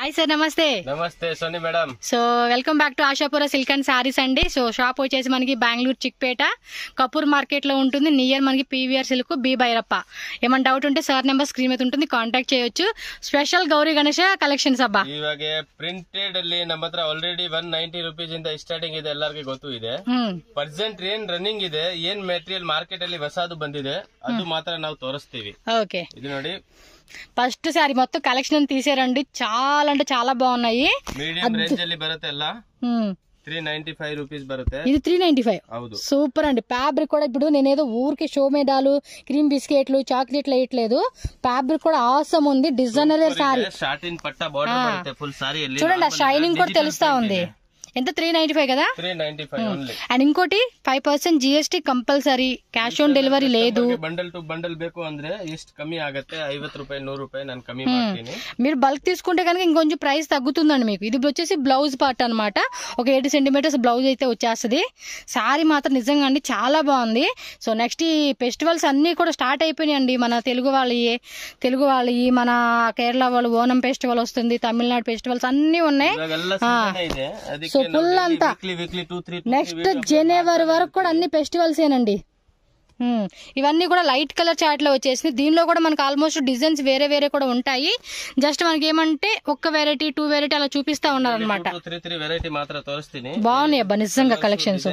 Hi sir, నమస్తే. నమస్తే Soni madam. So welcome back to Ashapura silk and sarees అండి. సో షాప్ వచ్చేసి మనకి బెంగళూరు చిక్పేట కపూర్ మార్కెట్ లో ఉంటుంది. నియర్ మనకి పీవీఆర్ సిల్క్ బి భైరప్ప. ఏమైనా డౌట్ ఉంటే సార్ నెంబర్ ಸ್ಕ್ರೀನ್ మీద ఉంటుంది, ಕಾಂಟ್ಯಾಕ್ಟ್ చేయొచ్చు. ಸ್ಪೆಷಲ್ ಗೌರಿ ಗಣೇಶ ಕಲೆಕ್ಷನ್ಸ್ ಅಬ್ಬಾ. ಇವಾಗ ಪ್ರಿಂಟೆಡ್ ಅಲ್ಲಿ ನಮ್ಮ ಹತ್ರ ಆಲ್ರೆಡಿ 190 ರೂಪೀಸ್ ಇಂದ ಸ್ಟಾರ್ಟಿಂಗ್ ಇದೆ, ಎಲ್ಲರಿಗೂ ಗೊತ್ತು ಇದೆ. ಪ್ರೆಸೆಂಟ್ ಏನ್ ರನ್ನಿಂಗ್ ಇದೆ, ಏನ್ ಮೆಟೀರಿಯಲ್ ಮಾರ್ಕೆಟ್ ಅಲ್ಲಿ ಹೊಸದು ಬಂದಿದೆ ಅದು ಮಾತ್ರ ನಾವು ತೋರಿಸ್ತೀವಿ. ఓకే, ఇది ನೋಡಿ ఫస్ట్ సారీ మొత్తం కలెక్షన్ తీసారండి. చాలా అంటే చాలా బాగున్నాయి. మీడియం రేంజ్ ಅಲ್ಲಿ ಬರುತ್ತೆ ಎಲ್ಲ. 395 ರೂಪೀಸ್ ಬರುತ್ತೆ. ఇది 395. ಹೌದು, సూపర్ అండి. ఫ్యాబ్రిక్ కూడా ఇప్పుడు నేనేదో ఊరికి షో మేడాలు క్రీమ్ బిస్కెట్లు చాక్లెట్లు వేయట్లేదు. ఫ్యాబ్రిక్ కూడా ఆసమ్ ఉంది. డిజైనర్ సారీ, షార్టిన్ పట్టా బార్డర్ బರುತ್ತೆ ఫుల్ సారీ. చూడండి, ఆ షైనింగ్ కూడా తెలుస్తా ఉంది. ఎంత 395 కదా. 395 ఓన్లీ. అండ్ ఇంకోటి 5% GST compulsory, cash on delivery లేదు. ಬಂಡಲ್ ಟು ಬಂಡಲ್ ಬೇಕು ಅಂದ್ರೆ ಎಷ್ಟು ಕಮ್ಮಿ ಆಗುತ್ತೆ, 50 ರೂಪಾಯಿ 100 ರೂಪಾಯಿ ನಾನು ಕಮ್ಮಿ ಮಾಡ್ತೀನಿ. మీరు బల్క్ తీసుకుంటే కనుక ఇంకొంచెం ప్రైస్ తగ్గుతుందండి మీకు. ఇది వచ్చేసి బ్లౌజ్ పార్ట్ అనమాట. ఒక 8 సెంటీమీటర్స్ బ్లౌజ్ అయితే వచ్చేస్తుంది. సారీ మాత్రం నిజంగా అండి చాలా బాగుంది. సో నెక్స్ట్ ఈ ఫెస్టివల్స్ అన్ని కూడా స్టార్ట్ అయిపోయినాయండి. మన తెలుగు వాళ్ళవి, మన కేరళ వాళ్ళు ఓనం ఫెస్టివల్ వస్తుంది, తమిళనాడు ఫెస్టివల్స్ అన్ని ఉన్నాయి. సో ఫుల్ అంతా నెక్స్ట్ జనవరి వరకు కూడా అన్ని ఫెస్టివల్స్ ఏనండి. ఇవన్నీ కూడా లైట్ కలర్ చార్ట్ లో వచ్చేసింది. దీనిలో కూడా మనకు ఆల్మోస్ట్ డిజైన్స్ వేరే వేరే కూడా ఉంటాయి. జస్ట్ మనకి ఏమంటే ఒక్క వెరైటీ 2 వెరైటీ అలా చూపిస్తా ఉన్నారు అనమాట. బాగున్నాయి అబ్బా నిజంగా కలెక్షన్స్.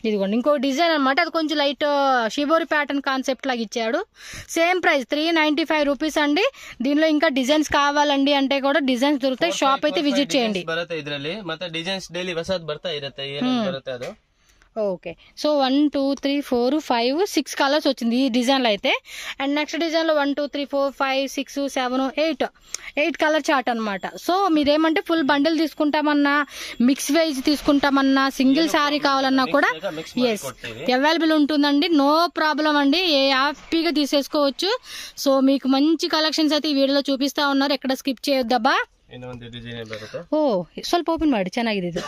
ఇదిగోండి ఇంకో డిజైన్ అనమాట. అది కొంచెం లైట్ షిబోరి ప్యాటర్న్ కాన్సెప్ట్ లాగా ఇచ్చాడు. సేమ్ ప్రైస్ 395 రూపీస్ అండి. దీనిలో ఇంకా డిజైన్స్ కావాలండి అంటే కూడా డిజైన్స్ దొరుకుతాయి. షాప్ అయితే విజిట్ చేయండి. ఓకే, సో 1 2 3 4 5 6 కలర్స్ వచ్చింది ఈ డిజైన్ లో అయితే. అండ్ నెక్స్ట్ డిజైన్ లో 1 2 3 4 5 6 7 8 కలర్ చార్ట్ అనమాట. సో మీరేమంటే ఫుల్ బండిల్ తీసుకుంటామన్నా, మిక్స్ వైజ్ తీసుకుంటామన్నా, సింగిల్ శారీ కావాలన్నా కూడా ఎస్ అవైలబుల్ ఉంటుందండి. నో ప్రాబ్లం అండి, ఏ హ్యాపీగా తీసేసుకోవచ్చు. సో మీకు మంచి కలెక్షన్స్ అయితే ఈ వీడియోలో చూపిస్తా ఉన్నారు. ఎక్కడ స్కిప్ చేయొద్దబ్బా. ఓ ಸ್ವಲ್ಪ ಓಪನ್ ಮಾಡಿ, ಚೆನ್ನಾಗಿದೆ ಇದು.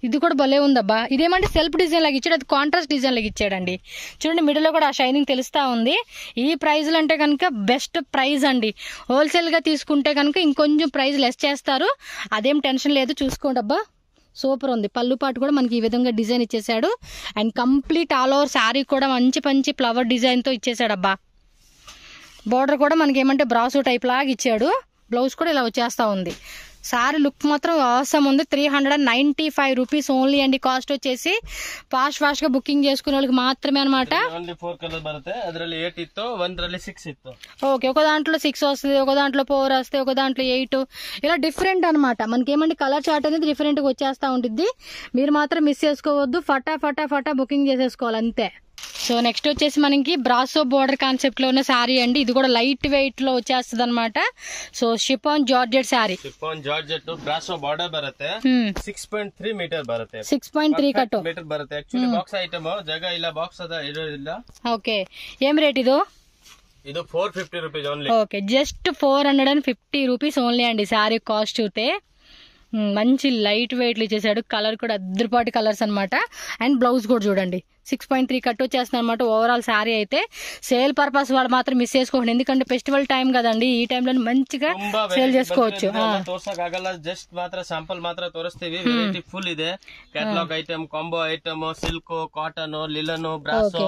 ఇది కూడా భలే ఉందబ్బా. ఇదేమంటే సెల్ఫ్ డిజైన్ లాగా ఇచ్చాడు, అది కాంట్రాస్ట్ డిజైన్ లాగా ఇచ్చాడండి. చూడండి మిడిల్ లో కూడా ఆ షైనింగ్ తెలుస్తా ఉంది. ఈ ప్రైజ్లు అంటే కనుక బెస్ట్ ప్రైజ్ అండి. హోల్సేల్ గా తీసుకుంటే కనుక ఇంకొంచెం ప్రైజ్ లెస్ చేస్తారు. అదేం టెన్షన్ లేదు, చూసుకోండి అబ్బా. సూపర్ ఉంది. పళ్ళు పాటు కూడా మనకి ఈ విధంగా డిజైన్ ఇచ్చేసాడు. And complete all over sari కూడా మంచి ఫ్లవర్ డిజైన్ తో ఇచ్చేసాడు అబ్బా. బోర్డర్ కూడా మనకి ఏమంటే బ్రాసో టైప్ లాగా ఇచ్చాడు. బ్లౌజ్ కూడా ఇలా వచ్చేస్తా ఉంది. సారీ లుక్ మాత్రం అవసరం ఉంది. 395 రూపీస్ ఓన్లీ అండి. కాస్ట్ వచ్చేసి ఫాస్ట్ గా బుకింగ్ చేసుకునే వాళ్ళకి మాత్రమే అనమాట. ఓకే, ఒక దాంట్లో 6 వస్తుంది, ఒక దాంట్లో 4 వస్తాయి, ఒక దాంట్లో 8, ఇలా డిఫరెంట్ అనమాట. మనకి ఏమంటే కలర్ చార్ట్ అనేది డిఫరెంట్ గా వచ్చేస్తా ఉంటుంది. మీరు మాత్రం మిస్ చేసుకోవద్దు. ఫటా బుకింగ్ చేసేసుకోవాలి అంతే. సో నెక్స్ట్ వచ్చేసి మనకి బ్రాసో బోర్డర్ కాన్సెప్ట్ లో ఉన్న శారీ అండి. ఇది కూడా లైట్ వెయిట్ లో వచ్చేస్తుంది అనమాట. So chiffon georgette sari, georgette brasso border ಬರುತ್ತೆ. 6.3 ಮೀಟರ್ ಬರುತ್ತೆ. 6.3 ಕಟ್ಟು ಮೀಟರ್ ಬರುತ್ತೆ. ಆಕ್ಚುಲಿ ಬಾಕ್ಸ್ ಐಟಮ್ ಜಾಗ ಇಲ್ಲ, ಬಾಕ್ಸ್ ಅದ ಇರೋದಿಲ್ಲ. ఓకే, ఏం రేట్ ఇది? ಇದು 450 rupees only. Okay, just 450 rupees only అండి శారీ కాస్ట్ చూస్తే. మంచి లైట్ వెయిట్లు ఇచ్చేసాడు. కలర్ కూడా అద్దరిపాటి కలర్స్ అనమాట. అండ్ బ్లౌజ్ కూడా చూడండి 6.3 కట్ వచ్చేస్తుంది అనమాట. ఓవరాల్ శారీ అయితే సేల్ పర్పస్ వాళ్ళు మాత్రం మిస్ చేసుకోండి. ఎందుకంటే ఫెస్టివల్ టైం కదండి, ఈ టైంలో మంచిగా సేల్ చేసుకోవచ్చు. ತೋರ್ಸಕ್ಕಾಗಲ್ಲ, ಜಸ್ಟ್ ಮಾತ್ರ ಸ್ಯಾಂಪಲ್ ಮಾತ್ರ ತೋರಿಸ್ತೀವಿ. ವೆರೈಟಿ ಫುಲ್ ಇದೆ. Catalogue item, combo item, silk, cotton, linen, brasso,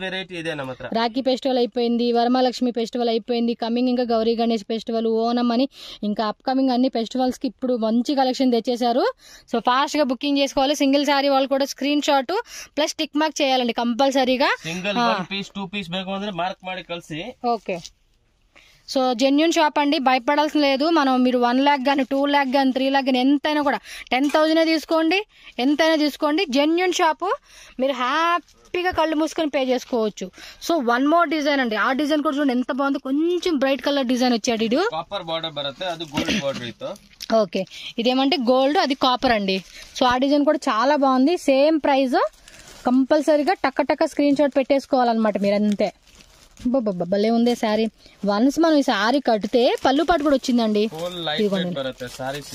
variety ఇదే ನಮ್ಮ ಹತ್ರ. రాఖీ ఫెస్టివల్ అయిపోయింది, వరమహాలక్ష్మి ఫెస్టివల్ అయిపోయింది, కమింగ్ ఇంకా గౌరీ గణేష్ ఫెస్టివల్, ఓనం అని ఇంకా అప్కమింగ్ అన్ని ఫెస్టివల్స్ కి ఇప్పుడు మంచి కలెక్షన్ తెచ్చేశారు. సో ఫాస్ట్ గా బుకింగ్ చేసుకోవాలి. సింగిల్ శారీ వాళ్ళు కూడా screen shot plus tick mark చేయాలండి కంపల్సరీగా. సింగిల్ 1 పీస్ 2 పీస్ ಬೇಕು ಅಂದ್ರೆ మార్క్ ಮಾಡಿ కల్సి. ఓకే, సో జెన్యూన్ షాప్ అండి, భయపడాల్సిన లేదు. మీరు 1 lakh గానీ 2 lakh గానీ 3 lakh గానీ ఎంతైనా కూడా 10,000 తీసుకోండి, ఎంతైనా తీసుకోండి. జెన్యూన్ షాపు, మీరు హ్యాపీగా కళ్ళు మూసుకొని పే చేసుకోవచ్చు. సో 1 more డిజైన్ అండి. ఆ డిజైన్ కూడా చూడండి ఎంత బాగుంది. కొంచెం బ్రైట్ కలర్ డిజైన్ వచ్చాడు. ఇది కాపర్ బార్డర్ బರುತ್ತೆ, అది గోల్డ్ బార్డర్ ఇతో. ఓకే, ఇదేమంటే గోల్డ్, అది కాపర్ అండి. సో ఆ డిజైన్ కూడా చాలా బాగుంది. Same price. కంపల్సరీగా టక్క స్క్రీన్ షాట్ పెట్టేసుకోవాలన్నమాట మీరు అంతే. భలే ఉంది శారీ. వన్స్ మనం ఈ శారీ కడితే పళ్ళు పాటు కూడా వచ్చిందండి.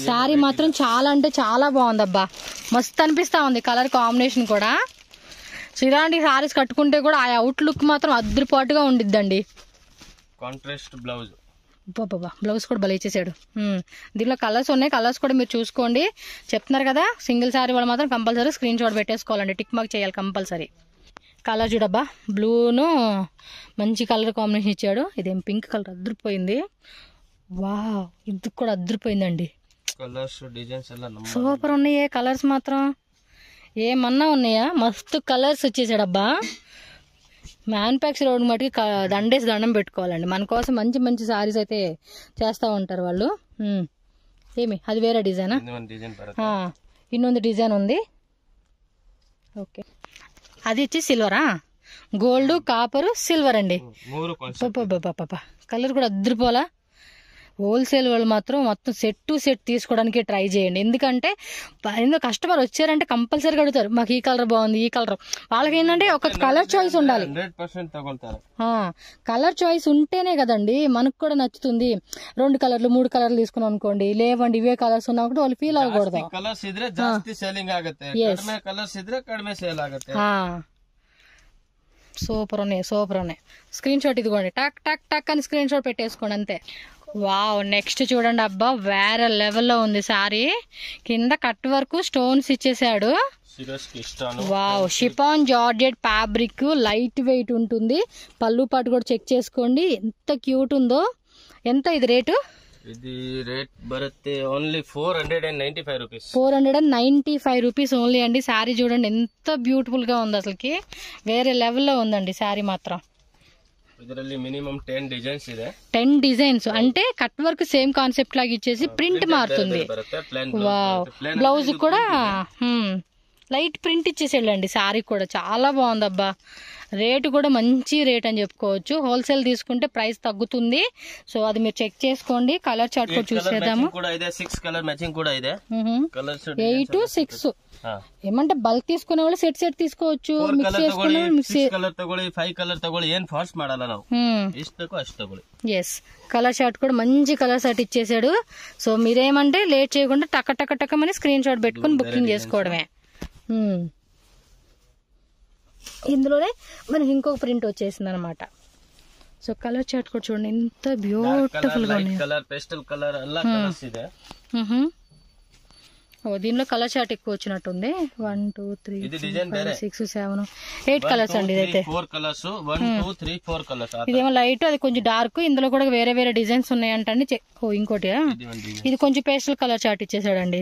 శారీ మాత్రం చాలా అంటే చాలా బాగుందబ్బా. మస్తు అనిపిస్తా ఉంది కలర్ కాంబినేషన్ కూడా. సో ఇలాంటి శారీస్ కట్టుకుంటే కూడా ఆ అవుట్ లుక్ మాత్రం అద్దరిపాటుగా ఉండిద్దండి. Contrast blouse. బాబా బ్లౌజ్ కూడా భలే ఇచ్చేసాడు. దీనిలో కలర్స్ ఉన్నాయి, కలర్స్ కూడా మీరు చూసుకోండి. చెప్తున్నారు కదా సింగిల్ శారీ వాళ్ళు మాత్రం కంపల్సరీ స్క్రీన్ షాట్ పెట్టేసుకోవాలండి, టిక్ మార్క్ చేయాలి కంపల్సరీ. కలర్ చూడబ్బా, బ్లూను మంచి కలర్ కాంబినేషన్ ఇచ్చాడు. ఇదేం పింక్ కలర్ అద్దరిపోయింది. వావ్, ఇది కూడా అద్దరిపోయిందండి. కలర్స్ డిజైన్స్ ఎలా సూపర్ ఉన్నాయే కలర్స్ మాత్రం, ఏమన్నా ఉన్నాయా? మస్తు కలర్స్ వచ్చేసాడబ్బా. మ్యానుఫ్యాక్చర్ అవడం మటుకు దండేసి దండం పెట్టుకోవాలండి. మన కోసం మంచి మంచి సారీస్ అయితే చేస్తూ ఉంటారు వాళ్ళు. ఏమి అది వేరే డిజైనా? ಇನ್ನೊಂದು డిజైన్ ఉంది. ఓకే, అది వచ్చి సిల్వరా? గోల్డ్, కాపర్, సిల్వర్ అండి. కలర్ కూడా అద్దరిపోలా. హోల్సేల్ వాళ్ళు మాత్రం మొత్తం సెట్ టు సెట్ తీసుకోవడానికి ట్రై చేయండి. ఎందుకంటే కస్టమర్ వచ్చారంటే కంపల్సరీగా అడుగుతారు, మాకు ఈ కలర్ బాగుంది, ఈ కలర్. వాళ్ళకి ఏంటంటే ఒక కలర్ చాయిస్ ఉండాలి. కలర్ చాయిస్ ఉంటేనే కదండి మనకు కూడా నచ్చుతుంది. 2 కలర్లు 3 కలర్లు తీసుకున్నాం అనుకోండి, లేవండి ఇవే కలర్స్ ఉన్నా కూడా వాళ్ళు ఫీల్ అవ్వకూడదు. సూపర్ ఉన్నాయి, సూపర్ ఉన్నాయి. స్క్రీన్ షాట్ ఇదిగోండి, టక్ టక్ టక్ అని స్క్రీన్ షాట్ పెట్టేసుకోండి అంతే. వావ్, నెక్స్ట్ చూడండి అబ్బా, వేరే లెవెల్లో ఉంది సారీ. కింద కట్ వరకు స్టోన్స్ ఇచ్చేసాడు. Wow, chiffon georgette fabric, light weight ఉంటుంది. పళ్ళు పాటు కూడా చెక్ చేసుకోండి, ఎంత క్యూట్ ఉందో. ఎంత ఇది రేటు? ఇది రేట్ బರುತ್ತೆ ఓన్లీ 495 రూపీస్. 495 రూపీస్ ఓన్లీ అండి. శారీ చూడండి ఎంత బ్యూటిఫుల్ గా ఉంది, అసలుకి వేరే లెవెల్లో ఉందండి శారీ మాత్రం. ಇದರಲ್ಲಿ ಮಿನಿಮಮ್ 10 ಡಿಸೈನ್ಸ್ ಇದೆ. 10 డిజైన్స్ అంటే కట్ వర్క్ సేమ్ కాన్సెప్ట్ లాగా ఇచ్చేసి ప్రింట్ మారుతుంది. వావ్, బ్లౌజ్ కూడా లైట్ ప్రింట్ ఇచ్చేసేళ్ళండి. శారీ కూడా చాలా బాగుంది అబ్బా. రేటు కూడా మంచి రేట్ అని చెప్పుకోవచ్చు. హోల్సేల్ తీసుకుంటే ప్రైస్ తగ్గుతుంది. సో అది మీరు చెక్ చేసుకోండి. కలర్ చార్ట్ కూడా చూసేద్దాము. 6 కలర్ మ్యాచింగ్ కూడా ಇದೆ. 8 6 ఏమంటే బల్క్ తీసుకునే వాళ్ళు సెట్ సెట్ తీసుకోవచ్చు. మిక్స్ చేసుకునే 6 కలర్ తಗೊಳ್ಳಿ, 5 కలర్ తಗೊಳ್ಳಿ, ఏం ఫాస్ట్ ಮಾಡಲ್ಲ ನಾವು. ಇಷ್ಟಕ್ಕೂ ಅಷ್ಟು ತಗೊಳ್ಳಿ. ఎస్, కలర్ చార్ట్ కూడా మంచి కలర్ చార్ట్ ఇచ్చేసాడు. సో మీరేమంటే లేట్ చేయకుండా టక టక టకమని స్క్రీన్ షాట్ పెట్టుకుని బుకింగ్ చేసుకోవడమే. ఇందులోనే మనకి ఇంకొక ప్రింట్ వచ్చేసింది అనమాట. సో కలర్ చార్ట్ కూడా చూడండి ఎంత బ్యూటిఫుల్ గా ఉంది. కలర్, పేస్టల్ కలర్ అలా కలర్స్ ಇದೆ. దీనిలో కలర్ చార్ట్ ఎక్కువ వచ్చినట్టుంది. 1 2 3 5 6 7 8 కలర్స్ అండి. ఇదైతే 4 కలర్స్, 1 2 3 4 కలర్స్. ఇదేమో లైట్, అది కొంచెం డార్క్. ఇందులో కూడా వేరే వేరే డిజైన్స్ ఉన్నాయంటండి. ఇంకోటి ఇది కొంచెం పేస్టల్ కలర్ చార్ట్ ఇచ్చేసాడండి.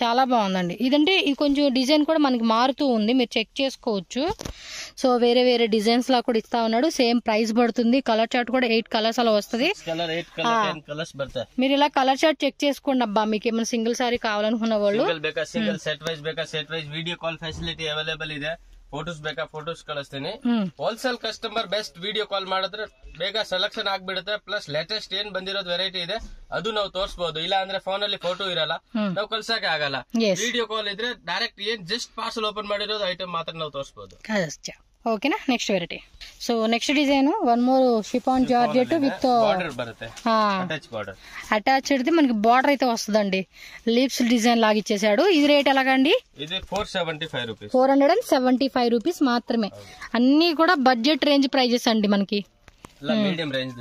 చాలా బాగుందండి. ఇదంటే ఇది కొంచెం డిజైన్ కూడా మనకి మారుతూ ఉంది, మీరు చెక్ చేసుకోవచ్చు. సో వేరే వేరే డిజైన్స్ లా కూడా ఇస్తా ఉన్నాడు. సేమ్ ప్రైస్ పడుతుంది. కలర్ చార్ట్ కూడా 8 కలర్స్ అలా వస్తుంది. మీరు ఇలా కలర్ చార్ట్ చెక్ చేసుకోండి అబ్బా. మీకు ఏమైనా సింగిల్ సారీ కావాలనుకున్న వాళ్ళు, single set wise video call facility available ಇದೆ. ಫೋಟೋಸ್ ಬೇಕಾ ಫೋಟೋಸ್ ಕಳಿಸ್ತೀನಿ. Wholesale customer best video call ಮಾಡಿದ್ರೆ ಬೇಗ ಸೆಲೆಕ್ಷನ್ ಆಗ್ಬಿಡುತ್ತೆ. ಪ್ಲಸ್ ಲೇಟೆಸ್ಟ್ ಏನ್ ಬಂದಿರೋದು ವೆರೈಟಿ ಇದೆ ಅದು ನಾವು ತೋರಿಸಬಹುದು. ಇಲ್ಲ ಅಂದ್ರೆ ಫೋನ್ ಅಲ್ಲಿ ಫೋಟೋ ಇರಲ್ಲ, ನಾವು ಕಳ್ಸಕ್ಕೆ ಆಗಲ್ಲ. ವಿಡಿಯೋ ಕಾಲ್ ಇದ್ರೆ ಡೈರೆಕ್ಟ್ ಏನ್ ಜಸ್ಟ್ ಪಾರ್ಸಲ್ ಓಪನ್ ಮಾಡಿರೋದು ಐಟಮ್ ಮಾತ್ರ ನಾವು ತೋರಿಸಬಹುದು. ఓకేనా. Next variety. So next design one more chiffon georgette with border బರುತ್ತೆ. అటాచ్డ్ మనకి బార్డర్ అయితే వస్తుందండి. లీవ్స్ డిజైన్ లాగా ఇచ్చేసాడు. ఇది రేట్ ఎలాగండి? ఇది 475 రూపీస్. 475 రూపీస్ మాత్రమే. అన్ని కూడా బడ్జెట్ రేంజ్ ప్రైజెస్ అండి మనకి. Medium range.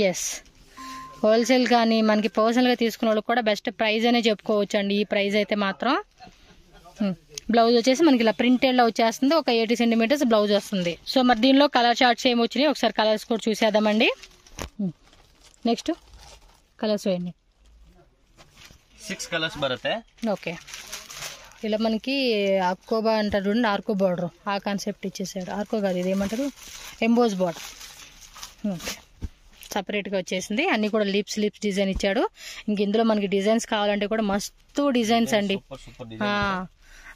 ఎస్, హోల్సేల్ కానీ మనకి పర్సనల్ గా తీసుకున్న వాళ్ళు కూడా బెస్ట్ ప్రైజ్ అనే చెప్పుకోవచ్చు అండి. ఈ ప్రైజ్ అయితే మాత్రం. బ్లౌజ్ వచ్చేసి మనకి ఇలా ప్రింటెడ్ లో వచ్చేస్తుంది. ఒక 80 సెంటీమీటర్స్ బ్లౌజ్ వస్తుంది. సో మరి దీనిలో కలర్ చార్ట్స్ ఏమి వచ్చినాయి ఒకసారి కలర్స్ కూడా చూసేద్దామండి. నెక్స్ట్ కలర్స్ వేయండి. 6 కలర్స్ బರುತ್ತೆ. ఓకే, ఇలా మనకి ఆర్కోబా అంటారు చూడండి, ఆర్కో బార్డర్ ఆ కాన్సెప్ట్ ఇచ్చేసాడు. ఆర్కో కాదు, ఇది ఏమంటారు, ఎంబోజ్ బార్డర్. ఓకే, సపరేట్గా వచ్చేసింది. అన్ని కూడా లిప్స్ డిజైన్ ఇచ్చాడు. ఇంక ఇందులో మనకి డిజైన్స్ కావాలంటే కూడా మస్తు డిజైన్స్ అండి.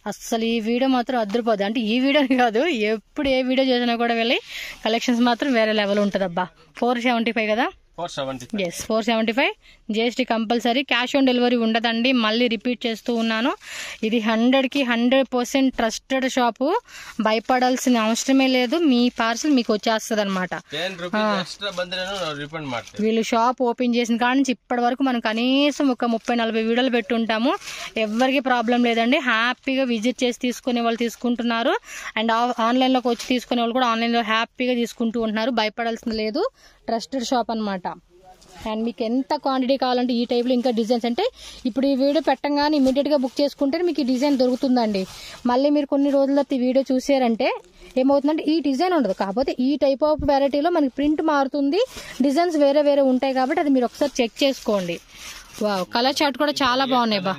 అస్సలు ఈ వీడియో మాత్రం అద్దరిపోద్ది. అంటే ఈ వీడియో కాదు, ఎప్పుడు ఏ వీడియో చేసినా కూడా వెళ్ళి కలెక్షన్స్ మాత్రం వేరే లెవెల్ ఉంటుంది అబ్బా. 475 కదా? 475. GST compulsory. Cash on delivery ఉండదండి. మళ్ళీ రిపీట్ చేస్తూ ఉన్నాను, ఇది 100కి 100% ట్రస్టెడ్ షాపు. భయపడాల్సిన అవసరమే లేదు. మీ పార్సల్ మీకు వచ్చేస్తుంది అనమాట. వీళ్ళు షాప్ ఓపెన్ చేసిన కాడ నుంచి ఇప్పటి వరకు మనం కనీసం ఒక 30-40 వీడియోలు పెట్టుంటాము. ఎవరికి ప్రాబ్లం లేదండి. హ్యాపీగా విజిట్ చేసి తీసుకునే వాళ్ళు తీసుకుంటున్నారు. అండ్ ఆన్లైన్లోకి వచ్చి తీసుకునే వాళ్ళు కూడా ఆన్లైన్లో హ్యాపీగా తీసుకుంటూ ఉంటున్నారు. భయపడాల్సింది లేదు. ట్రస్టెడ్ షాప్ అన్నమాట. అండ్ మీకు ఎంత క్వాంటిటీ కావాలంటే ఈ టైప్లో ఇంకా డిజైన్స్ అంటే ఇప్పుడు ఈ వీడియో పెట్టంగానే ఇమీడియట్గా బుక్ చేసుకుంటే మీకు ఈ డిజైన్ దొరుకుతుందండి. మళ్ళీ మీరు కొన్ని రోజుల తర్వాత ఈ వీడియో చూసారంటే ఏమవుతుందంటే ఈ డిజైన్ ఉండదు. కాకపోతే ఈ టైప్ ఆఫ్ వెరైటీలో మనకి ప్రింట్ మారుతుంది, డిజైన్స్ వేరే వేరే ఉంటాయి కాబట్టి అది మీరు ఒకసారి చెక్ చేసుకోండి. వావ్, కలర్ చార్ట్ కూడా చాలా బాగున్నాయి బా.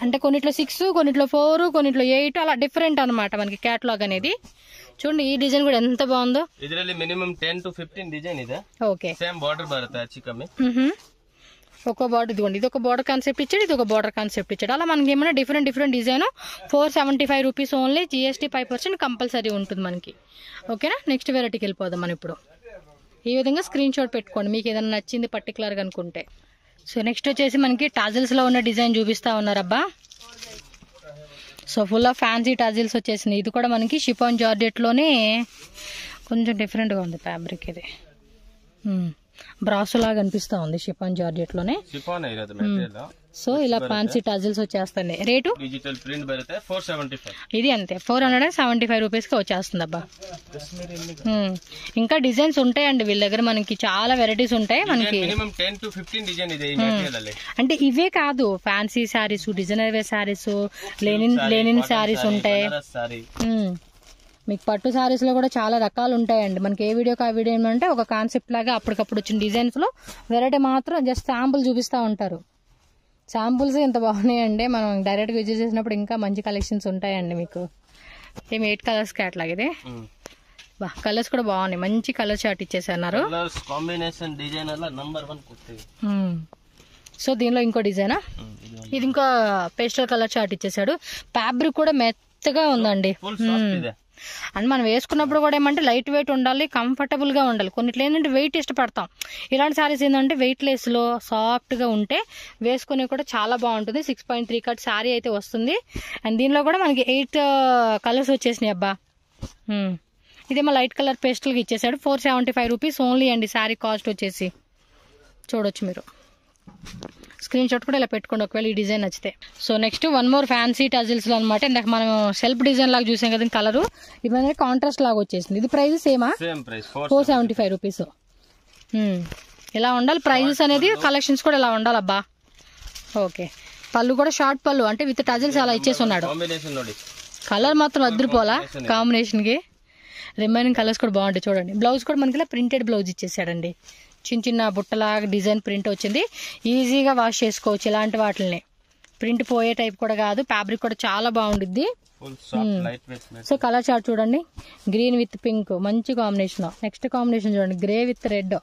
అంటే కొన్నిట్లో 6, కొన్నిట్లో 4, కొన్నిట్లో 8 అలా డిఫరెంట్ అనమాట మనకి క్యాటలాగ్ అనేది. చూడండి ఈ డిజైన్ కూడా ఎంత బాగుందో. ಇದರಲ್ಲಿ ಮಿನಿಮಮ್ 10 to 15 డిజైన్ ಇದೆ. ఓకే, సేమ్ బార్డర్ బರುತ್ತೆ ಹೆಚ್ಚು కಮ್ಮಿ. ఒక బార్డర్ ఇదిగోండి, ఇది ఒక బార్డర్ కాన్సెప్ట్ ఇచ్చాడు, ఇది ఒక బార్డర్ కాన్సెప్ట్ ఇచ్చాడు. అలా మనకి ఏమైనా different design 475 rupees only, GST 5% compulsory ఉంటుంది మనకి. ఓకేనా, నెక్స్ట్ వెరైటీకి వెళ్ళిపోదాం మనం ఇప్పుడు. ఈ విధంగా స్క్రీన్ షాట్ పెట్టుకోండి మీకు ఏదైనా నచ్చింది పర్టికులర్గా అనుకుంటే. సో నెక్స్ట్ వచ్చేసి మనకి టాజిల్స్లో ఉన్న డిజైన్ చూపిస్తా ఉన్నారబ్బా. So full of fancy tassels వచ్చేసినాయి. ఇది కూడా మనకి షిఫాన్ జార్జెట్లోనే కొంచెం డిఫరెంట్గా ఉంది ఫ్యాబ్రిక్. ఇది బ్రాసో లాగా అనిపిస్తా ఉంది షిఫాన్ జార్జెట్లోనే. సో ఇలా ఫ్యాన్సీ టాజిల్స్ వచ్చేస్తాయి. రేటు డిజిటల్ ప్రింట్ బರುತ್ತೆ 475. ఇది అంతే 475 రూపీస్కి వచ్చేస్తుంది అబ్బా. ఇంకా డిజైన్స్ ఉంటాయండి వీళ్ళ దగ్గర, మనకి చాలా వెరైటీస్ ఉంటాయి. మనకి 10 to 15 డిజైన్ ಇದೆ ఈ మెటీరియల్. అంటే ఇవే కాదు, fancy saris, designer wear saris, linen saris ఉంటాయి. మీకు పట్టు శారీస్ లో కూడా చాలా రకాలు ఉంటాయండి. మనకి ఏ వీడియోకి ఆ వీడియో ఏమంటే ఒక కాన్సెప్ట్ లాగా అప్పటికప్పుడు వచ్చిన డిజైన్స్ లో వెరైటీ మాత్రం జస్ట్ శాంపుల్ చూపిస్తూ ఉంటారు. శాంపుల్స్ ఎంత బాగున్నాయండి, మనం డైరెక్ట్ గా విజిట్ చేసినప్పుడు ఇంకా మంచి కలెక్షన్స్ ఉంటాయండి మీకు. 8 కలర్స్ క్యాటలాగ్ ఇది. బా, కలర్స్ కూడా బాగున్నాయి, మంచి కలర్ చార్ట్ ఇచ్చేసారు. సో దీనిలో ఇంకో డిజైనా, ఇది ఇంకో పేస్టల్ కలర్ చార్ట్ ఇచ్చేసాడు. ఫ్యాబ్రిక్ కూడా మెత్తగా ఉందండి. అండ్ మనం వేసుకున్నప్పుడు కూడా ఏమంటే లైట్ వెయిట్ ఉండాలి, కంఫర్టబుల్ గా ఉండాలి. కొన్నిట్లో ఏంటంటే వెయిట్ ఇష్టపడతాం, ఇలాంటి సారీస్ ఏంటంటే వెయిట్ లెస్ లో సాఫ్ట్ గా ఉంటే వేసుకునే కూడా చాలా బాగుంటుంది. 6.3 కట్ సారీ అయితే వస్తుంది. అండ్ దీనిలో కూడా మనకి 8 కలర్స్ వచ్చేసినాయి అబ్బా. ఇదేమో లైట్ కలర్ పేస్టల్ గా ఇచ్చేసాడు. 475 రూపీస్ ఓన్లీ అండి సారీ కాస్ట్ వచ్చేసి. చూడొచ్చు మీరు, స్క్రీన్ షాట్ కూడా ఇలా పెట్టుకోండి ఒకవేళ ఈ డిజైన్ నచ్చితే. So next one more fancy tassels లో అనమాట. ఇందాక మనం సెల్ఫ్ డిజైన్ లాగా చూసాం కదా కలర్, ఇవన్నీ కాంట్రాస్ట్ లాగా వచ్చేసింది. ఇది ప్రైస్ సేమా, 475 రూపీస్. ఇలా ఉండాలి ప్రైజెస్ అనేది, కలెక్షన్స్ కూడా ఇలా ఉండాలబ్బా. ఓకే, పళ్ళు కూడా షార్ట్ పళ్ళు అంటే విత్ టజిల్స్ అలా ఇచ్చేసి ఉన్నాడు. కలర్ మాత్రం అద్దరిపోలా కాంబినేషన్ కి. రిమైనింగ్ కలర్స్ కూడా బాగుంటాయి చూడండి. బ్లౌజ్ కూడా మనకి ఇలా ప్రింటెడ్ బ్లౌజ్ ఇచ్చేసాడండి. చిన్న చిన్న బుట్టలాగా డిజైన్ ప్రింట్ వచ్చింది. ఈజీగా వాష్ చేసుకోవచ్చు ఇలాంటి వాటిని. ప్రింట్ పోయే టైప్ కూడా కాదు, ఫ్యాబ్రిక్ కూడా చాలా బాగుంటుంది. సో కలర్ చార్ట్ చూడండి, గ్రీన్ విత్ పింక్ మంచి కాంబినేషన్. నెక్స్ట్ కాంబినేషన్ చూడండి, గ్రే విత్ రెడ్.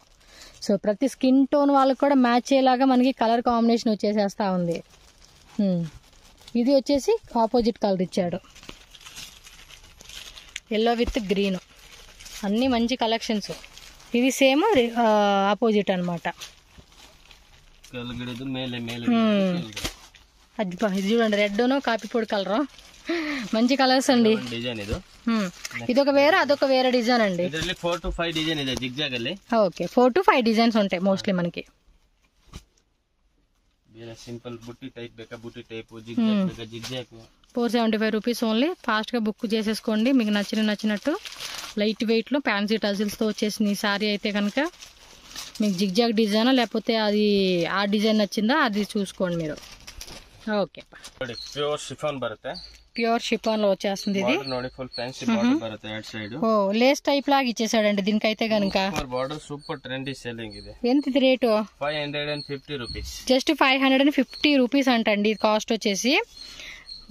సో ప్రతి స్కిన్ టోన్ వాళ్ళకి కూడా మ్యాచ్ అయ్యేలాగా మనకి కలర్ కాంబినేషన్ వచ్చేసేస్తా ఉంది. ఇది వచ్చేసి ఆపోజిట్ కలర్ ఇచ్చాడు, ఎల్లో విత్ గ్రీన్. అన్ని మంచి కలెక్షన్స్. ఇది సేమ్ ఆపోజిట్ అనమాట. ఇది చూడండి, రెడ్ కాపీ పొడి కలర్, మంచి కలర్స్ అండి. ఇదొక వేరే అదొక వేరే డిజైన్ అండి. 4 to 5 డిజైన్ ಇದೆ జిగ్జాగ్ ಅಲ್ಲಿ. ఓకే, 4 to 5 డిజైన్స్ ఉంటాయి మోస్ట్లీ మనకి. సింపుల్ బుట్టి టైప్ బేకా, బుట్టి టైప్ జిగ్జాగ్ బేకా, జిగ్జాగ్ 475 రూపీస్ ఓన్లీ. ఫాస్ట్ గా బుక్ చేసేసుకోండి మీకు నచ్చినట్టు. లైట్ వెయిట్ లో ఫ్యాన్సీ టజిల్స్ తో వచ్చేసింది ఈ సారీ అయితే కనుక. మీకు జిగ్జాగ్ డిజైన్ లేకపోతే అది ఆ డిజైన్ నచ్చిందా అది చూసుకోండి మీరు. ఓకే, ప్యూర్ షిఫాన్ బರುತ್ತೆ. ప్యూర్ షిఫాన్ లో వచ్చేస్తుంది ఇది. ఫుల్ ఫ్యాన్సీ బార్డర్ బರುತ್ತೆ అట్ సైడ్. ఓ లేస్ టైప్ లాగా ఇచ్చేసాడండి దీనికైతే కనుక. బార్డర్ సూపర్ ట్రెండీ సెల్లింగ్ ఇది. ఎంత ఇది రేటు? 550 రూపీస్. జస్ట్ 550 రూపీస్ అంటండి కాస్ట్ వచ్చేసి.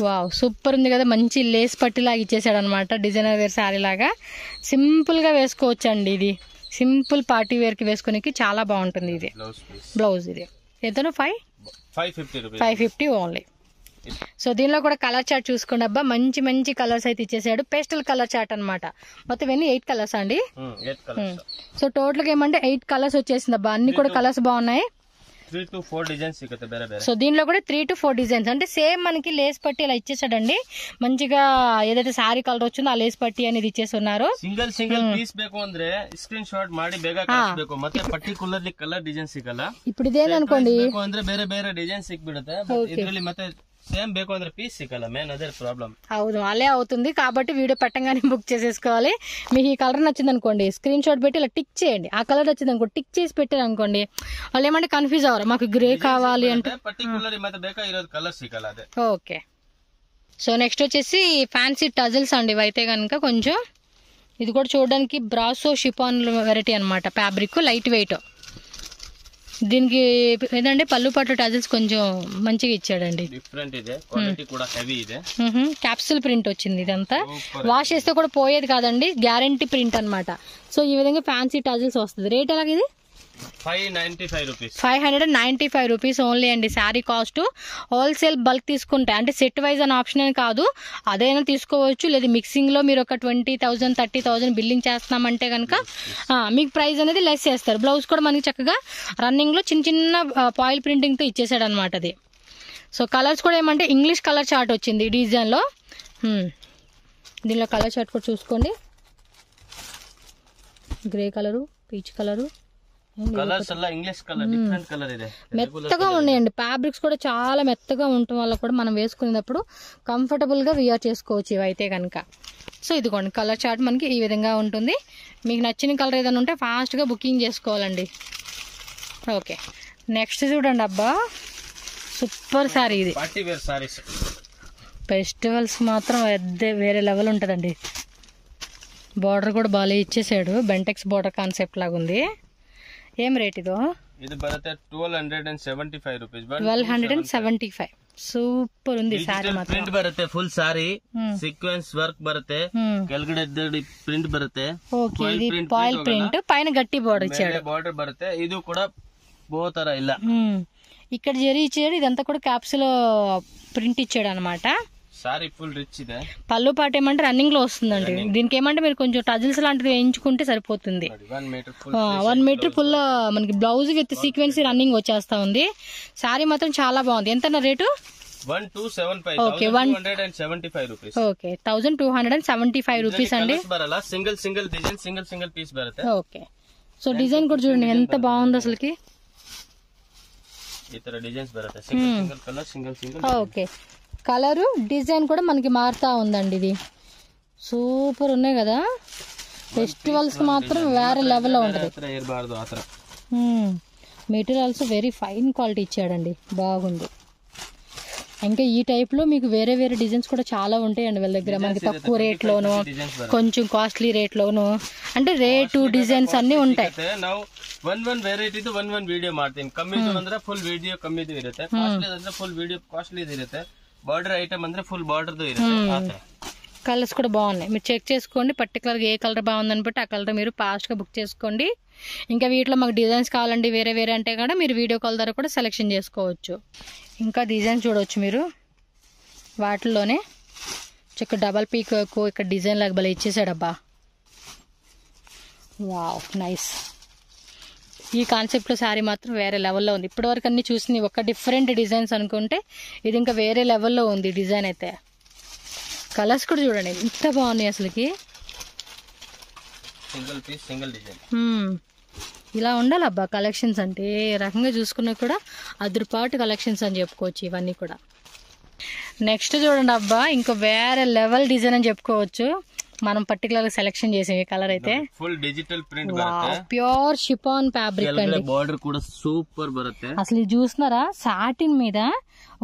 వావ్, సూపర్ ఉంది కదా, మంచి లేస్ పట్టి లాగా ఇచ్చేసాడు అనమాట. డిజైనర్ వేర్ శారీ లాగా సింపుల్ గా వేసుకోవచ్చు అండి. ఇది సింపుల్ పార్టీ వేర్ కి వేసుకునేకి చాలా బాగుంటుంది. ఇది బ్లౌజ్. ఇది ఎంతనో 550 ఓన్లీ. సో దీనిలో కూడా కలర్ చార్ట్ చూసుకోండి అబ్బా, మంచి మంచి కలర్స్ అయితే ఇచ్చేసాడు. పేస్టల్ కలర్ చార్ట్ అనమాట. మొత్తం ఇవన్నీ 8 కలర్స్ అండి. సో టోటల్ గా ఏమంటే 8 కలర్స్ వచ్చేసింది అబ్బా. అన్ని కూడా కలర్స్ బాగున్నాయి. 3 to 4 డిజైన్స్ సిಗುತ್ತೆ ಬೇರೆ ಬೇರೆ. సో దీనిలో కూడా 3 to 4 డిజైన్స్ అంటే సేమ్ మనకి లేస్ పట్టి ఇలా ఇచ్చేసాడండి. మంచిగా ఏదైతే సారీ కలర్ వచ్చిందో ఆ లేస్ పట్టి అనేది ఇచ్చేసి ఉన్నారు. సింగిల్ పీస్ ಬೇಕು ಅಂದ್ರೆ స్క్రీన్ షాట్ ಮಾಡಿ ಬೇಗ ಕಳಿಸಬೇಕು. ಮತ್ತೆ ಪರ್ಟಿಕ್ಯುಲರ್ಲಿ ಕಲರ್ ಡಿಸೈನ್ ಸಿಗಲ್ಲ. ఇప్పుడు ఇదేననుకోండి ಅಂದ್ರೆ ಬೇರೆ ಬೇರೆ ಡಿಸೈನ್ ಸಿಕ್ಬಿಡುತ್ತೆ. ಇದರಲ್ಲಿ ಮತ್ತೆ సేమ్ ಬೇಕು ಅಂದ್ರೆ పీస్ సిక్కಲ್ಲ మెయిన్ అదే ప్రాబ్లం. అవును అలే అవుతుంది కాబట్టి వీడియో పెట్టగానే బుక్ చేసేసుకోవాలి. మీకు ఈ కలర్ నచ్చింది అనుకోండి స్క్రీన్ షాట్ పెట్టి ఇలా టిక్ చేయండి. ఆ కలర్ నచ్చింది అనుకో టిక్ చేసి పెట్టారు అనుకోండి వాళ్ళు ఏమంటే కన్ఫ్యూజ్ అవ్వరు మాకు గ్రే కావాలి అంటే. పర్టికులర్ ಮತ್ತೆ ಬೇಕಾ ಇರೋದು కలర్ సిక్కಲ್ಲ అదే. ఓకే సో నెక్స్ట్ వచ్చేసి ఫ్యాన్సీ టజల్స్ అండి. ఇవైతే కనుక కొంచెం ఇది కూడా చూడడానికి బ్రాసో షిఫాన్ వెరైటీ అనమాట. Fabric light weight. దీనికి ఏంటంటే పళ్ళు పట్టు టజల్స్ కొంచెం మంచిగా ఇచ్చాడండి. డిఫరెంట్ ಇದೆ క్వాలిటీ కూడా హెవీ ಇದೆ. క్యాప్సూల్ ప్రింట్ వచ్చింది. ఇదంతా వాష్ చేస్తే కూడా పోయేది కాదండి గ్యారంటీ ప్రింట్ అన్నమాట. సో ఈ విధంగా ఫ్యాన్సీ టజల్స్ వస్తుంది. రేట్ ఎలాగ ఇది 595 రూపీస్ ఓన్లీ అండి. శారీ కాస్ట్ హోల్సేల్ బల్క్ తీసుకుంటే అంటే సెట్ వైజ్ అని ఆప్షన్ అని కాదు అదైనా తీసుకోవచ్చు. లేదా మిక్సింగ్ లో మీరు ఒక 20,000 30,000 బిల్లింగ్ చేస్తున్నామంటే కనుక మీకు ప్రైస్ అనేది లెస్ చేస్తారు. బ్లౌజ్ కూడా మనకి చక్కగా రన్నింగ్ లో చిన్న చిన్న పాయిల్ ప్రింటింగ్ తో ఇచ్చేసాడు అనమాట అది. సో కలర్స్ కూడా ఏమంటే ఇంగ్లీష్ కలర్ చార్ట్ వచ్చింది ఈ డిజైన్ లో. దీనిలో కలర్ చార్ట్ కూడా చూసుకోండి. Grey colour, peach colour, colours అలా ఇంగ్లీష్ కలర్ డిఫరెంట్ కలర్ ಇದೆ. మెత్తగా ఉన్నాయండి. ఫ్యాబ్రిక్స్ కూడా చాలా మెత్తగా ఉండటం వల్ల కూడా మనం వేసుకునేటప్పుడు కంఫర్టబుల్ గా వియర్ చేసుకోవచ్చు ఇవైతే కనుక. సో ఇదిగోండి కలర్ చార్ట్ మనకి ఈ విధంగా ఉంటుంది. మీకు నచ్చిన కలర్ ఏదైనా ఉంటే ఫాస్ట్ గా బుకింగ్ చేసుకోవాలండి. ఓకే నెక్స్ట్ చూడండి అబ్బా సూపర్ సారీ. ఇది పార్టీ వేర్ సారీస్ ఫెస్టివల్స్ మాత్రం వేరే లెవెల్ ఉంటుందండి. బార్డర్ కూడా బాగా ఇచ్చేసాడు. బెంటెక్స్ బార్డర్ కాన్సెప్ట్ లాగా ఉంది. ఏం రేట్ ఇదో? ఇది బರುತ್ತೆ 1275 రూపీస్. 1275 సూపర్ ఉంది సారీ మాత్రం. ಪ್ರಿಂಟ್ ಬರುತ್ತೆ ಫುಲ್ ಸಾರಿ ಸೀಕ್ವೆನ್ಸ್ ವರ್ಕ್ ಬರುತ್ತೆ ಕೆಳಗಡೆ ಪ್ರಿಂಟ್ ಬರುತ್ತೆ. ಓಕೆ ಇದು ಫಾಯಿಲ್ ಪ್ರಿಂಟ್ పైన గట్టి బార్డర్ ఇచ్చాడు. బార్డర్ బರುತ್ತೆ. ఇది కూడా బోతర ಇಲ್ಲ ఇక్కడ జరీ ఇచ్చాడు. ఇదంతా కూడా క్యాప్సూల్ ప్రింట్ ఇచ్చాడు అన్నమాట. సారీ ఫుల్ రిచ్ ಇದೆ. పళ్ళు పాట ఏమంటే రన్నింగ్ లో వస్తుందండి. దీనికి ఏమంటే మీరు కొంచెం టజిల్స్ లాంటిది వేయించుకుంటే సరిపోతుంది. 1 మీటర్ ఫుల్ మనకి బ్లౌజ్ విత్ సీక్వెన్స్ రన్నింగ్ వచ్చేస్తా ఉంది. సారీ మాత్రం చాలా బాగుంది. ఎంత రేటు? 1275 రూపీస్. ఓకే 1275 రూపీస్ అండి. Single single design single piece బರುತ್ತೆ. ఓకే సో డిజైన్ కూడా చూడండి ఎంత బాగుంది అసలుకి. ఈ ತರ డిజైన్స్ బರುತ್ತೆ. Single colour single. Okay colour design కూడా మనకి మారుతా ఉందండి. ఇది సూపర్ ఉన్నాయి కదా. ఫెస్టివల్స్ మాత్రం వేరే లెవెల్లో ఉంటుంది. మెటీరియల్స్ వెరీ ఫైన్ క్వాలిటీ ఇచ్చాడండి. బాగుంది. ఇంకా ఈ టైప్ లో మీకు వేరే వేరే డిజైన్స్ కూడా చాలా ఉంటాయండి వీళ్ళ దగ్గర. మనకి తక్కువ రేట్ లోను కొంచెం కాస్ట్లీ రేట్ లోను అంటే రేటు డిజైన్స్ అన్ని ఉంటాయి. ಒಂದ್ ವೆರೈಟಿದು ಒಂದ್ ವಿಡಿಯೋ ಮಾಡ್ತೀನಿ. ಕಮ್ಮಿದು ಅಂದ್ರೆ ಫುಲ್ ವಿಡಿಯೋ ಕಮ್ಮಿದು ಇರುತ್ತೆ. ಕಾಸ್ಟ್ಲಿ ಅಂದ್ರೆ ಫುಲ್ ವಿಡಿಯೋ ಕಾಸ್ಟ್ಲಿದು ಇರುತ್ತೆ. బార్డర్ ఐటమ్ ಅಂದ್ರೆ ఫుల్ బార్డర్ తో ఇರುತ್ತೆ. కలర్స్ కూడా బాగున్నాయి. మీరు చెక్ చేసుకోండి. పర్టికులర్ గా ఏ కలర్ బాగుందని బట్టి ఆ కలర్ మీరు ఫాస్ట్ గా బుక్ చేసుకోండి. ఇంకా వీటిలో మాకు డిజైన్స్ కావాలండి వేరే వేరే అంటే కూడా మీరు వీడియో కాల్ ద్వారా కూడా సెలెక్షన్ చేసుకోవచ్చు. ఇంకా డిజైన్ చూడవచ్చు మీరు. వాటిల్లోనే చెక్క డబల్ పీక్ ఇక్కడ డిజైన్ లాగా భలే ఇచ్చేసాడబ్బా. Wow nice. ఈ కాన్సెప్ట్ లో శారీ మాత్రం వేరే లెవెల్లో ఉంది. ఇప్పటి వరకు అన్ని చూసింది ఒక డిఫరెంట్ డిజైన్స్ అనుకుంటే ఇది ఇంకా వేరే లెవెల్లో ఉంది డిజైన్ అయితే. కలర్స్ కూడా చూడండి ఎంత బాగున్నాయి అసలుకి. Single piece single design. ఇలా ఉండాలి అబ్బా కలెక్షన్స్ అంటే. ఏ రకంగా చూసుకున్నా కూడా అదృపాటు కలెక్షన్స్ అని చెప్పుకోవచ్చు ఇవన్నీ కూడా. నెక్స్ట్ చూడండి అబ్బా ఇంకా వేరే లెవెల్ డిజైన్ అని చెప్పుకోవచ్చు. మనం పర్టికులర్ సెలెక్షన్ చేసాం ఈ కలర్ అయితే. ఫుల్ డిజిటల్ ప్రింట్ బರುತ್ತೆ. ప్యూర్ షిఫాన్ ఫ్యాబ్రిక్ అండి. బార్డర్ కూడా సూపర్ బರುತ್ತೆ. అసలు ఇది చూస్తున్నారా సాటిన్ మీద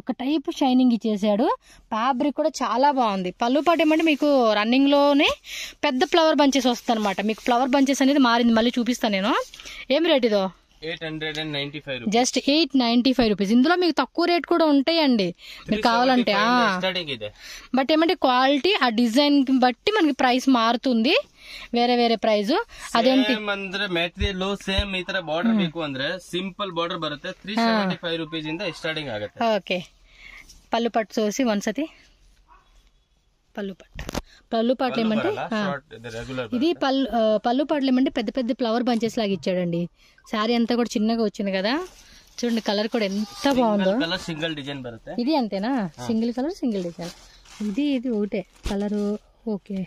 ఒక టైప్ షైనింగ్ ఇచ్చేసాడు. ఫ్యాబ్రిక్ కూడా చాలా బాగుంది. పళ్ళు పాటు ఏమంటే మీకు రన్నింగ్ లోనే పెద్ద ఫ్లవర్ బంచెస్ వస్తాయి అనమాట. మీకు ఫ్లవర్ బంచెస్ అనేది మారింది. మళ్ళీ చూపిస్తాను నేను. ఏం రేట్ ఇదో? 895 జస్ట్ 895 రూపీస్. ఇందులో మీకు తక్కువ రేట్ కూడా ఉంటాయండి మీరు కావాలంటే. బట్ ఏమంటే క్వాలిటీ ఆ డిజైన్ బట్టి మనకి ప్రైస్ మారుతుంది. వేరే వేరే ప్రైస్. అదేంటి ಅಂದ್ರೆ ಮೆಟೀರಿಯಲ್ ಸೇಮ್ ಈ ತರ ಬಾರ್ಡರ್ ಬೇಕು ಅಂದ್ರೆ సింపుల్ ಬಾರ್ಡರ್ ಬರುತ್ತೆ. 375 రూపీస్ ಇಂದ ಸ್ಟಾರ್ಟಿಂಗ್ ಆಗುತ್ತೆ. ఓకే పళ్ళు పట్టు చూసి వన్సతి పళ్ళు పట్లు ఏమంటే ఇది పళ్ళు పట్లు ఏమంటే పెద్ద పెద్ద ఫ్లవర్ బంచెస్ లాగా ఇచ్చాడండి. శారీ అంతా కూడా చిన్నగా వచ్చింది కదా. చూడండి కలర్ కూడా ఎంత బాగుందో. సింగిల్ డిజైన్ బರುತ್ತೆ. ఇది అంతేనా? Single colour single design. ఇది ఒకటే కలరు. ఓకే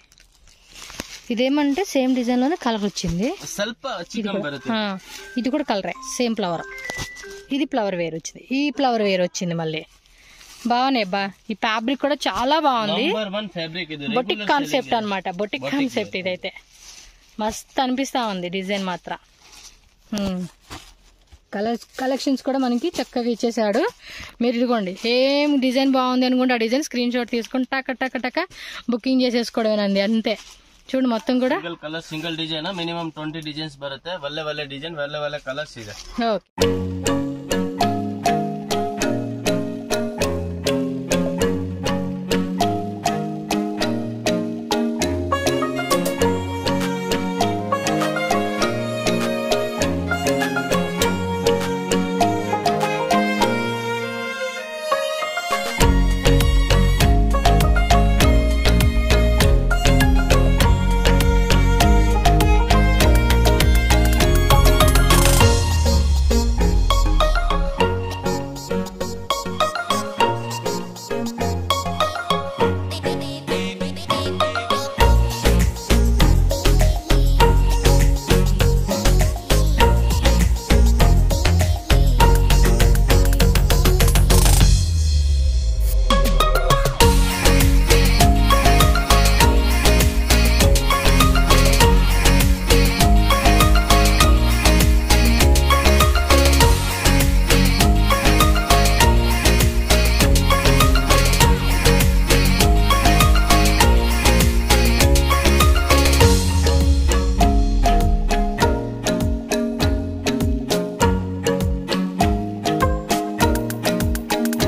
ఇదేమంటే సేమ్ డిజైన్ లోనే కలర్ వచ్చింది. ఇది కూడా కలరే సేమ్ ఫ్లవర్. ఇది ఫ్లవర్ వేర్ వచ్చింది. ఈ ఫ్లవర్ వేర్ వచ్చింది మళ్ళీ. బాగున్నాయి బా. ఈ ఫ్యాబ్రిక్ కూడా చాలా బాగుంది. నంబర్ 1 ఫ్యాబ్రిక్ ఇది. బొటిక్ కాన్సెప్ట్ అన్నమాట. బొటిక్ కాన్సెప్ట్ ఇదైతే మస్త్ అనిపిస్తా ఉంది డిజైన్ మాత్రం. కలెక్షన్స్ కూడా మనకి చక్కగా ఇచ్చేసాడు. మీరు ఇదిగోండి ఏం డిజైన్ బాగుంది అనుకుంటే ఆ డిజైన్ స్క్రీన్ షాట్ తీసుకుని టక టక టక బుకింగ్ చేసేసుకోవడమేనండి అంతే. చూడు మొత్తం కూడా single colour single design minimum 20 designs ಬರುತ್ತೆ. ಒಳ್ಳೆ ಡಿಸೈನ್ ಒಳ್ಳೆ ಕಲರ್ಸ್ ಇದೆ. ఓకే.